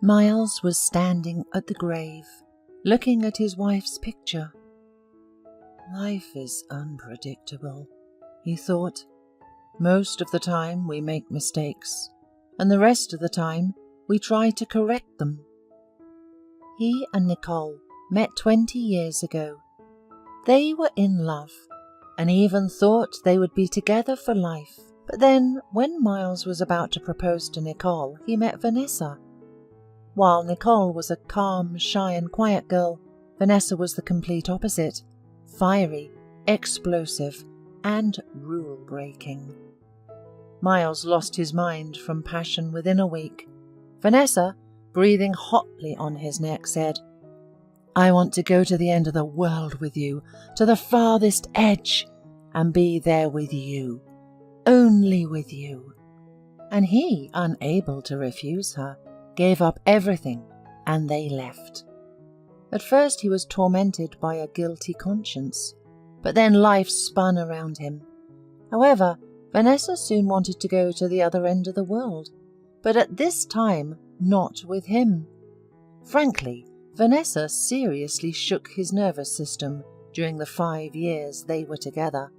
Miles was standing at the grave, looking at his wife's picture. Life is unpredictable, he thought. Most of the time we make mistakes, and the rest of the time we try to correct them. He and Nicole met 20 years ago. They were in love, and even thought they would be together for life. But then, when Miles was about to propose to Nicole, he met Vanessa. While Nicole was a calm, shy and quiet girl, Vanessa was the complete opposite, fiery, explosive and rule-breaking. Miles lost his mind from passion within a week. Vanessa, breathing hotly on his neck, said, "I want to go to the end of the world with you, to the farthest edge, and be there with you, only with you." And he, unable to refuse her, gave up everything, and they left. At first he was tormented by a guilty conscience, but then life spun around him. However, Vanessa soon wanted to go to the other end of the world, but at this time not with him. Frankly, Vanessa seriously shook his nervous system during the 5 years they were together.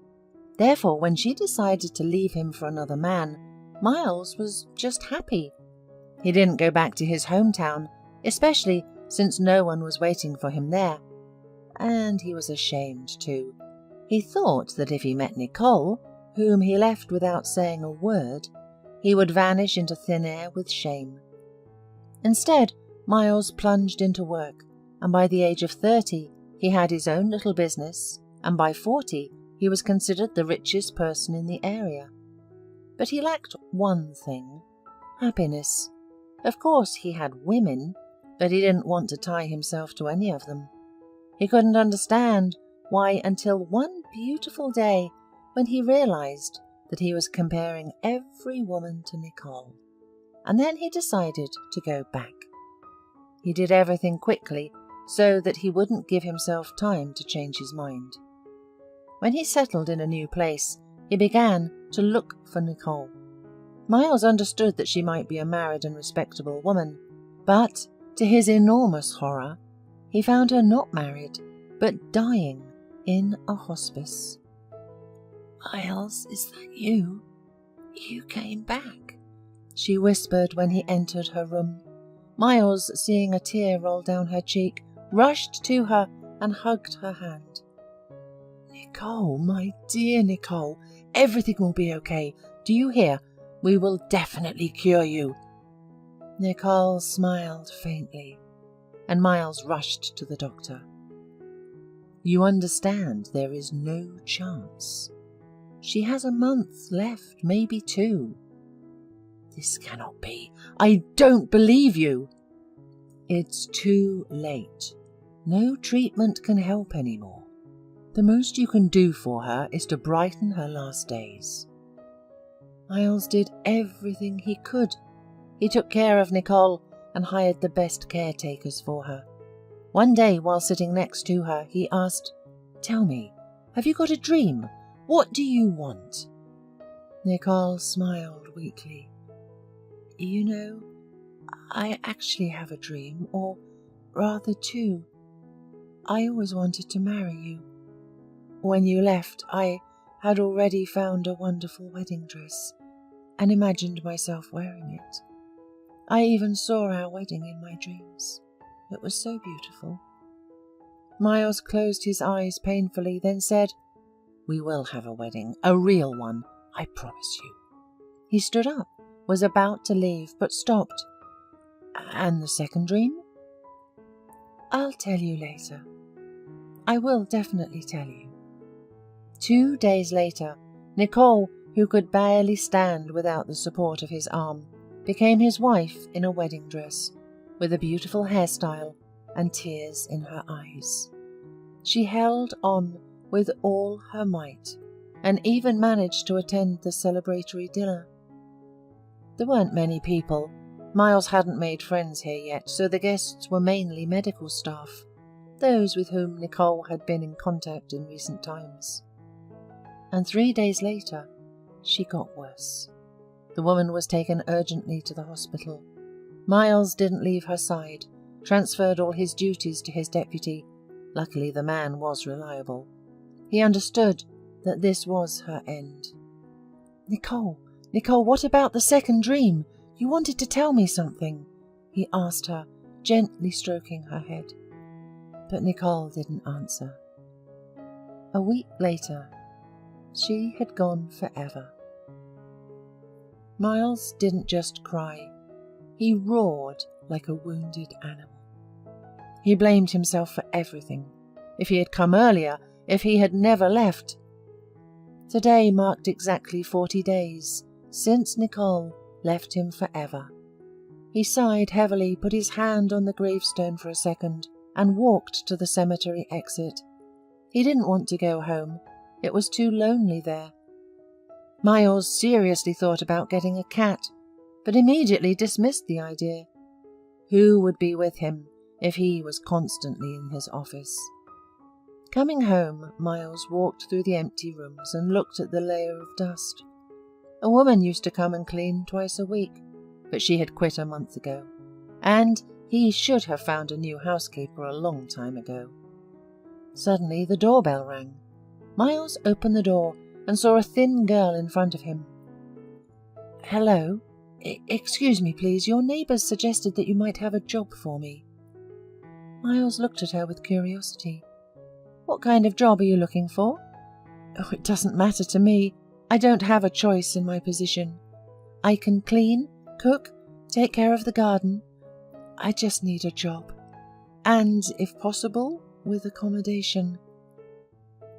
Therefore, when she decided to leave him for another man, Miles was just happy. He didn't go back to his hometown, especially since no one was waiting for him there. And he was ashamed too. He thought that if he met Nicole, whom he left without saying a word, he would vanish into thin air with shame. Instead, Miles plunged into work, and by the age of 30, he had his own little business, and by 40, he was considered the richest person in the area. But he lacked one thing: happiness. Of course, he had women, but he didn't want to tie himself to any of them. He couldn't understand why until one beautiful day when he realized that he was comparing every woman to Nicole. And then he decided to go back. He did everything quickly so that he wouldn't give himself time to change his mind. When he settled in a new place, he began to look for Nicole. Miles understood that she might be a married and respectable woman, but to his enormous horror, he found her not married, but dying in a hospice. "Miles, is that you? You came back," she whispered when he entered her room. Miles, seeing a tear roll down her cheek, rushed to her and hugged her hand. "Nicole, my dear Nicole, everything will be okay. Do you hear? We will definitely cure you." Nicole smiled faintly, and Miles rushed to the doctor. "You understand there is no chance. She has a month left, maybe 2. "This cannot be. I don't believe you." "It's too late. No treatment can help anymore. The most you can do for her is to brighten her last days." Miles did everything he could. He took care of Nicole and hired the best caretakers for her. One day, while sitting next to her, he asked, "Tell me, have you got a dream? What do you want?" Nicole smiled weakly. "You know, I actually have a dream, or rather 2. I always wanted to marry you. When you left, I had already found a wonderful wedding dress and imagined myself wearing it. I even saw our wedding in my dreams. It was so beautiful." Miles closed his eyes painfully, then said, "We will have a wedding, a real one, I promise you." He stood up, was about to leave, but stopped. "And the second dream?" "I'll tell you later. I will definitely tell you." 2 days later, Nicole, who could barely stand without the support of his arm, became his wife in a wedding dress, with a beautiful hairstyle and tears in her eyes. She held on with all her might, and even managed to attend the celebratory dinner. There weren't many people. Miles hadn't made friends here yet, so the guests were mainly medical staff, those with whom Nicole had been in contact in recent times. And 3 days later, she got worse. The woman was taken urgently to the hospital. Miles didn't leave her side, transferred all his duties to his deputy. Luckily, the man was reliable. He understood that this was her end. Nicole, what about the second dream? You wanted to tell me something, he asked her, gently stroking her head. But Nicole didn't answer. A week later, she had gone forever. Miles didn't just cry. He roared like a wounded animal. He blamed himself for everything. If he had come earlier, if he had never left. Today marked exactly 40 days since Nicole left him forever. He sighed heavily, put his hand on the gravestone for a second, and walked to the cemetery exit. He didn't want to go home. It was too lonely there. Miles seriously thought about getting a cat, but immediately dismissed the idea. Who would be with him if he was constantly in his office? Coming home, Miles walked through the empty rooms and looked at the layer of dust. A woman used to come and clean twice a week, but she had quit a month ago, and he should have found a new housekeeper a long time ago. Suddenly the doorbell rang. Miles opened the door and saw a thin girl in front of him. "Hello? Excuse me, please. Your neighbours suggested that you might have a job for me." Miles looked at her with curiosity. "What kind of job are you looking for?" "Oh, it doesn't matter to me. I don't have a choice in my position. I can clean, cook, take care of the garden. I just need a job. And, if possible, with accommodation."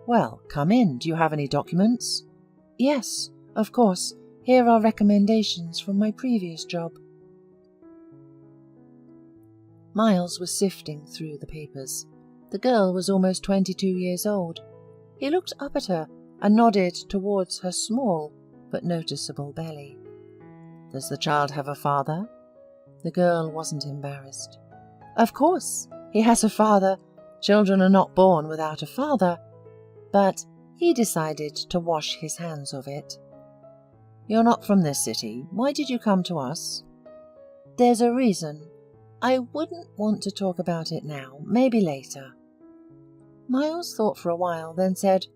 "Well, come in. Do you have any documents?" "Yes, of course. Here are recommendations from my previous job." Miles was sifting through the papers. The girl was almost 22 years old. He looked up at her and nodded towards her small but noticeable belly. "Does the child have a father?" The girl wasn't embarrassed. "Of course, he has a father. Children are not born without a father." But he decided to wash his hands of it. "You're not from this city. Why did you come to us?" "There's a reason. I wouldn't want to talk about it now. Maybe later." Miles thought for a while, then said,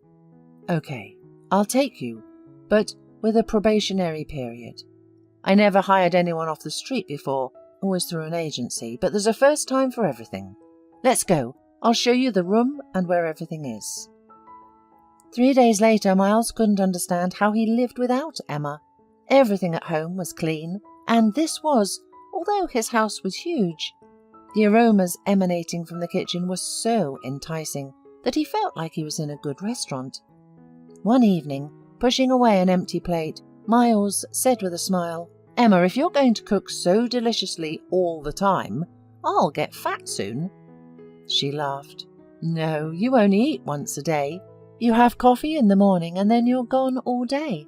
"Okay, I'll take you, but with a probationary period. I never hired anyone off the street before, always through an agency, but there's a first time for everything. Let's go. I'll show you the room and where everything is." 3 days later, Miles couldn't understand how he lived without Emma. Everything at home was clean, and this was, although his house was huge. The aromas emanating from the kitchen were so enticing that he felt like he was in a good restaurant. One evening, pushing away an empty plate, Miles said with a smile, "Emma, if you're going to cook so deliciously all the time, I'll get fat soon." She laughed. "No, you only eat once a day. You have coffee in the morning and then you're gone all day."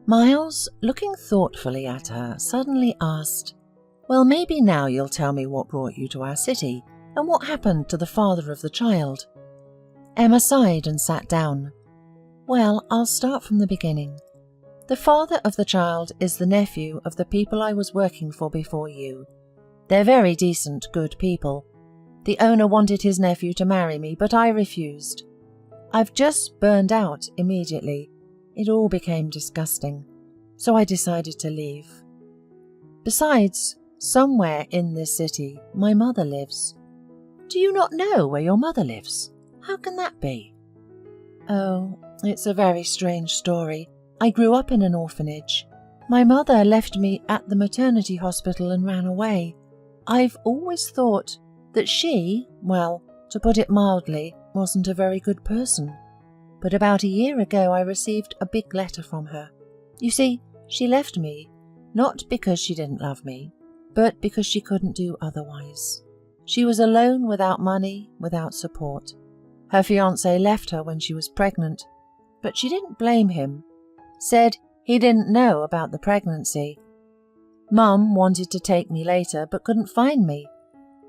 Miles, looking thoughtfully at her, suddenly asked, "Well, maybe now you'll tell me what brought you to our city and what happened to the father of the child." Emma sighed and sat down. "Well, I'll start from the beginning. The father of the child is the nephew of the people I was working for before you. They're very decent, good people. The owner wanted his nephew to marry me, but I refused. I've just burned out immediately. It all became disgusting, so I decided to leave. Besides, somewhere in this city, my mother lives." "Do you not know where your mother lives? How can that be?" "Oh, it's a very strange story. I grew up in an orphanage. My mother left me at the maternity hospital and ran away. I've always thought that she, well, to put it mildly, wasn't a very good person. But about a year ago I received a big letter from her. You see, she left me, not because she didn't love me, but because she couldn't do otherwise. She was alone without money, without support. Her fiancé left her when she was pregnant, but she didn't blame him. Said he didn't know about the pregnancy. Mum wanted to take me later, but couldn't find me.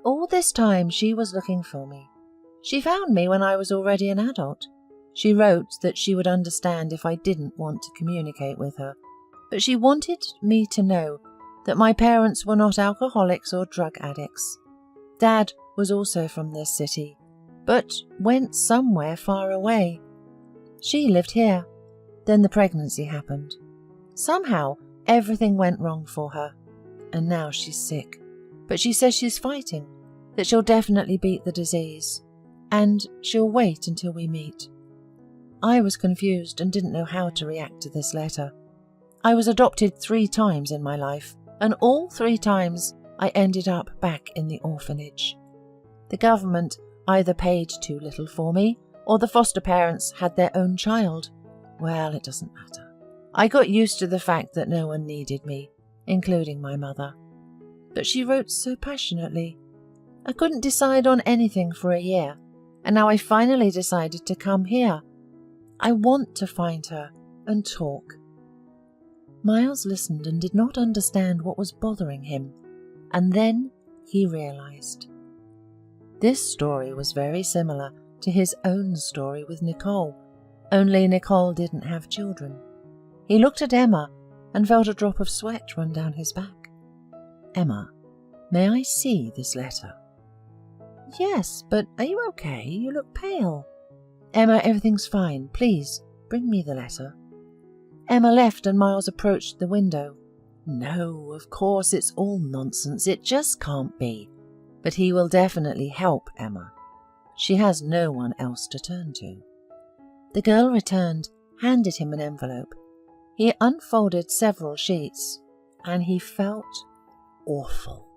All this time she was looking for me. She found me when I was already an adult. She wrote that she would understand if I didn't want to communicate with her, but she wanted me to know that my parents were not alcoholics or drug addicts. Dad was also from this city, but went somewhere far away. She lived here. Then the pregnancy happened. Somehow, everything went wrong for her, and now she's sick. But she says she's fighting, that she'll definitely beat the disease, and she'll wait until we meet. I was confused and didn't know how to react to this letter. I was adopted 3 times in my life, and all 3 times I ended up back in the orphanage. The government either paid too little for me, or the foster parents had their own child. Well, it doesn't matter. I got used to the fact that no one needed me, including my mother. But she wrote so passionately. I couldn't decide on anything for a year, and now I finally decided to come here. I want to find her and talk. Miles listened and did not understand what was bothering him, and then he realized. This story was very similar to his own story with Nicole, only Nicole didn't have children. He looked at Emma and felt a drop of sweat run down his back. "Emma, may I see this letter?" "Yes, but are you okay? You look pale." "Emma, everything's fine. Please, bring me the letter." Emma left and Miles approached the window. "No, of course it's all nonsense. It just can't be. But he will definitely help Emma. She has no one else to turn to." The girl returned, handed him an envelope. He unfolded several sheets, and he felt awful.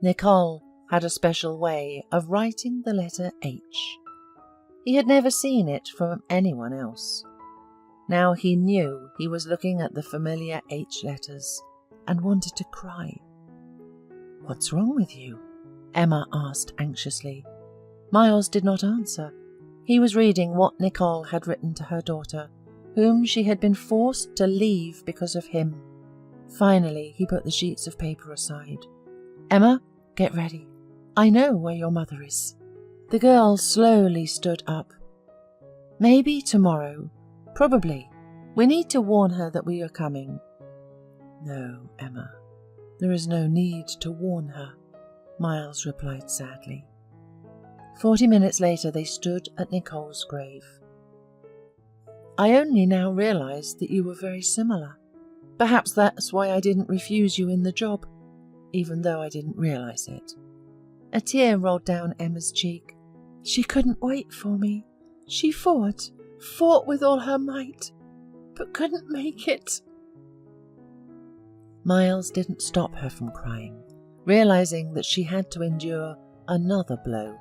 Nicole had a special way of writing the letter H. He had never seen it from anyone else. Now he knew he was looking at the familiar H letters and wanted to cry. "What's wrong with you?" Emma asked anxiously. Miles did not answer. He was reading what Nicole had written to her daughter, whom she had been forced to leave because of him. Finally, he put the sheets of paper aside. "Emma, get ready. I know where your mother is." The girl slowly stood up. "Maybe tomorrow. Probably. We need to warn her that we are coming." "No, Emma. There is no need to warn her," Miles replied sadly. 40 minutes later they stood at Nicole's grave. "I only now realize that you were very similar. Perhaps that's why I didn't refuse you in the job, even though I didn't realize it." A tear rolled down Emma's cheek. "She couldn't wait for me. She fought with all her might, but couldn't make it." Miles didn't stop her from crying, realizing that she had to endure another blow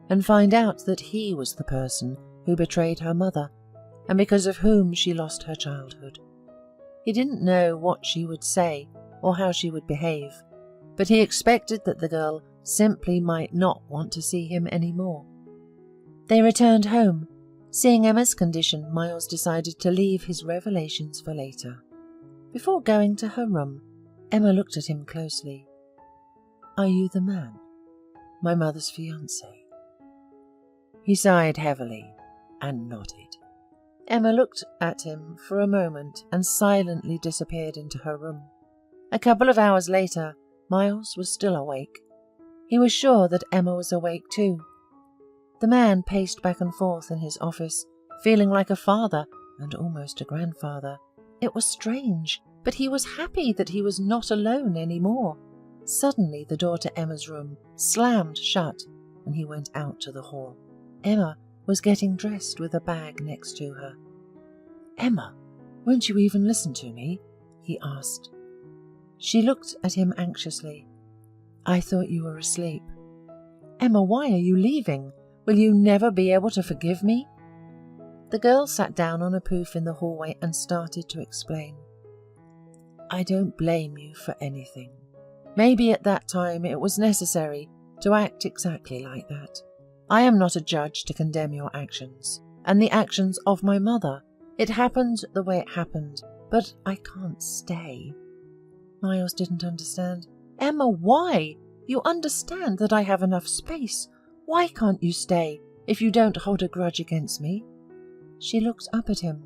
and find out that he was the person who betrayed her mother and because of whom she lost her childhood. He didn't know what she would say or how she would behave, but he expected that the girl simply might not want to see him anymore. They returned home. Seeing Emma's condition, Miles decided to leave his revelations for later. Before going to her room, Emma looked at him closely. "Are you the man? My mother's fiancé?" He sighed heavily and nodded. Emma looked at him for a moment and silently disappeared into her room. A couple of hours later, Miles was still awake. He was sure that Emma was awake too. The man paced back and forth in his office, feeling like a father and almost a grandfather. It was strange, but he was happy that he was not alone anymore. Suddenly the door to Emma's room slammed shut and he went out to the hall. Emma was getting dressed with a bag next to her. "Emma, won't you even listen to me?" he asked. She looked at him anxiously. "I thought you were asleep." "Emma, why are you leaving? Will you never be able to forgive me?" The girl sat down on a poof in the hallway and started to explain. "I don't blame you for anything. Maybe at that time it was necessary to act exactly like that. I am not a judge to condemn your actions, and the actions of my mother. It happened the way it happened, but I can't stay." Miles didn't understand. "Emma, why? You understand that I have enough space. Why can't you stay if you don't hold a grudge against me?" She looked up at him.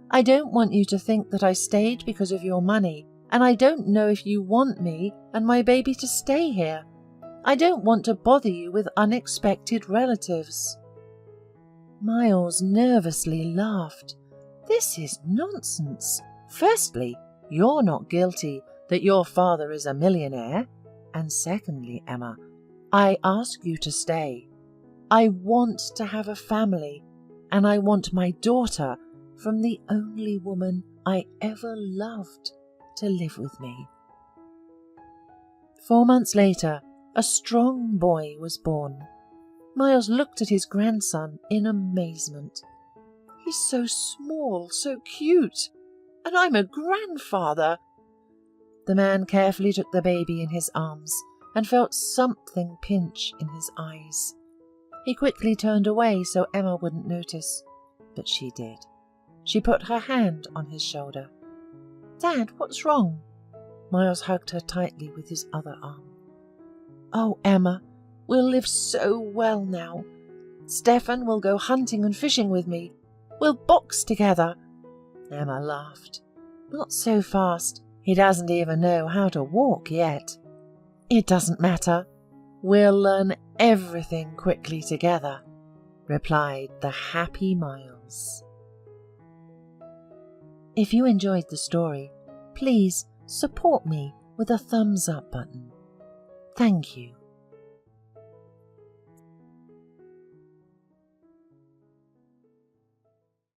"I don't want you to think that I stayed because of your money and I don't know if you want me and my baby to stay here. I don't want to bother you with unexpected relatives." Miles nervously laughed. "This is nonsense. Firstly, you're not guilty that your father is a millionaire. And secondly, Emma, I ask you to stay. I want to have a family, and I want my daughter from the only woman I ever loved to live with me." 4 months later, a strong boy was born. Miles looked at his grandson in amazement. "He's so small, so cute, and I'm a grandfather." The man carefully took the baby in his arms and felt something pinch in his eyes. He quickly turned away so Emma wouldn't notice, but she did. She put her hand on his shoulder. "Dad, what's wrong?" Miles hugged her tightly with his other arm. "Oh, Emma, we'll live so well now. Stefan will go hunting and fishing with me. We'll box together." Emma laughed. "Not so fast. He doesn't even know how to walk yet." "It doesn't matter. We'll learn everything quickly together," replied the happy Miles. If you enjoyed the story, please support me with a thumbs up button. Thank you.